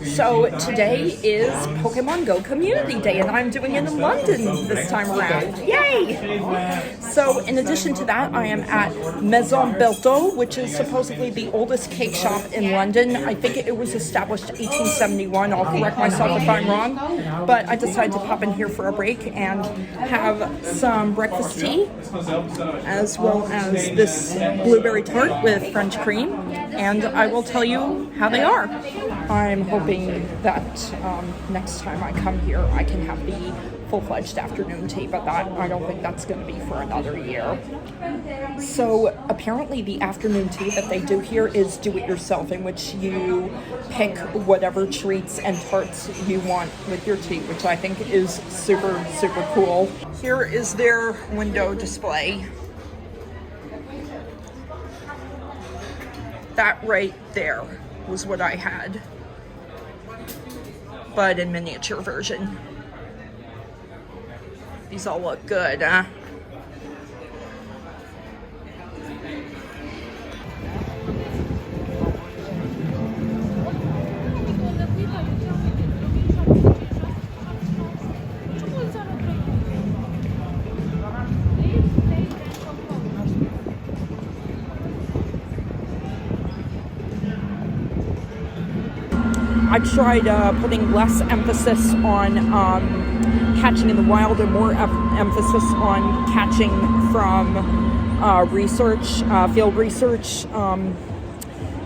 So today is Pokemon Go Community Day, and I'm doing it in London this time around. Yay! So in addition to that, I am at Maison Berthaud, which is supposedly the oldest cake shop in London. I think it was established 1871. I'll correct myself if I'm wrong. But I decided to pop in here for a break and have some breakfast tea, as well as this blueberry tart with French cream. And I will tell you how they are. I'm hoping that next time I come here, I can have the full-fledged afternoon tea, but I don't think that's going to be for another year. So apparently the afternoon tea that they do here is do-it-yourself, in which you pick whatever treats and tarts you want with your tea, which I think is super, super cool. Here is their window display. That right there was what I had, but in miniature version. These all look good, huh? I tried putting less emphasis on catching in the wild and more emphasis on catching from research, field research,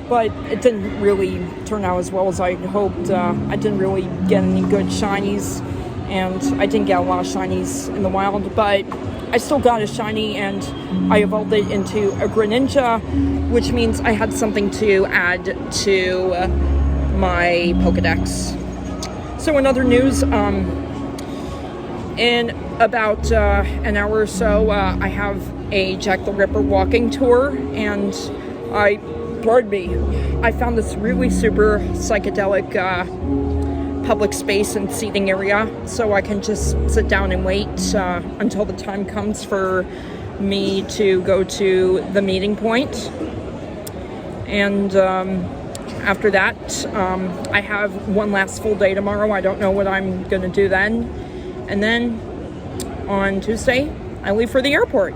but it didn't really turn out as well as I hoped. I didn't really get any good shinies, and I didn't get a lot of shinies in the wild, but I still got a shiny, and I evolved it into a Greninja, which means I had something to add to my Pokedex. So in other news, in about an hour or so, I have a Jack the Ripper walking tour, and I found this really super psychedelic public space and seating area, so I can just sit down and wait until the time comes for me to go to the meeting point. And after that, I have one last full day tomorrow. I don't know what I'm going to do then. And then on Tuesday, I leave for the airport.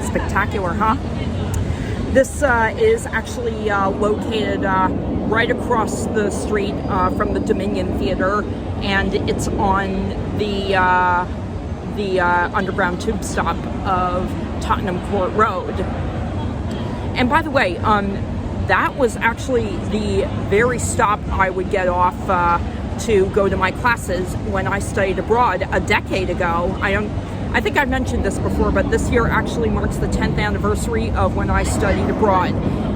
Spectacular, huh? This is actually located right across the street from the Dominion Theater, and it's on the underground tube stop of Tottenham Court Road. And by the way, that was actually the very stop I would get off to go to my classes when I studied abroad a decade ago. I think I've mentioned this before, but this year actually marks the 10th anniversary of when I studied abroad,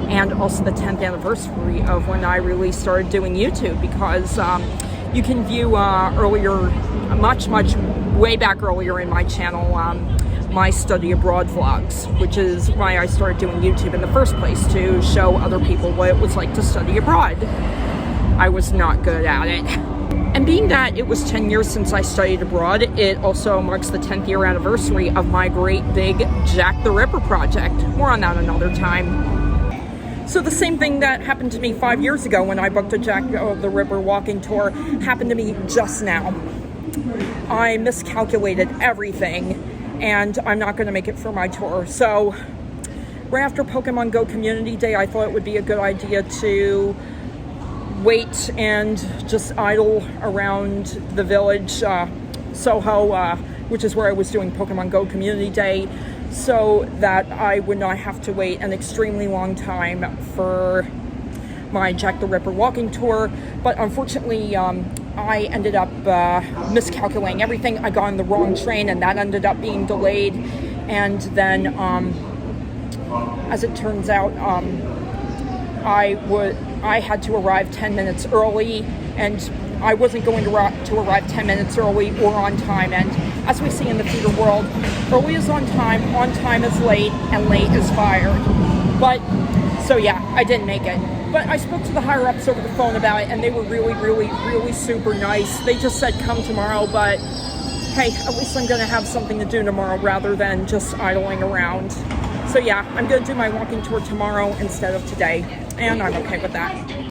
and also the 10th anniversary of when I really started doing YouTube, because you can view earlier, much way back earlier in my channel, my study abroad vlogs, which is why I started doing YouTube in the first place, to show other people what it was like to study abroad. I was not good at it. And being that it was 10 years since I studied abroad, it also marks the 10th year anniversary of my great big Jack the Ripper project. More on that another time. So the same thing that happened to me 5 years ago when I booked a Jack the Ripper walking tour happened to me just now. I miscalculated everything, and I'm not going to make it for my tour. So right after Pokemon Go Community Day, I thought it would be a good idea to wait and just idle around the village, Soho, which is where I was doing Pokemon Go Community Day, so that I would not have to wait an extremely long time for my Jack the Ripper walking tour. But unfortunately, I ended up miscalculating everything. I got on the wrong train, and that ended up being delayed. And then, as it turns out, I had to arrive 10 minutes early, and I wasn't going to arrive 10 minutes early or on time. And as we see in the theater world, early is on time is late, and late is fired. But, so yeah, I didn't make it. But I spoke to the higher-ups over the phone about it, and they were really, really, really super nice. They just said come tomorrow, but hey, at least I'm going to have something to do tomorrow rather than just idling around. So yeah, I'm going to do my walking tour tomorrow instead of today, and I'm okay with that.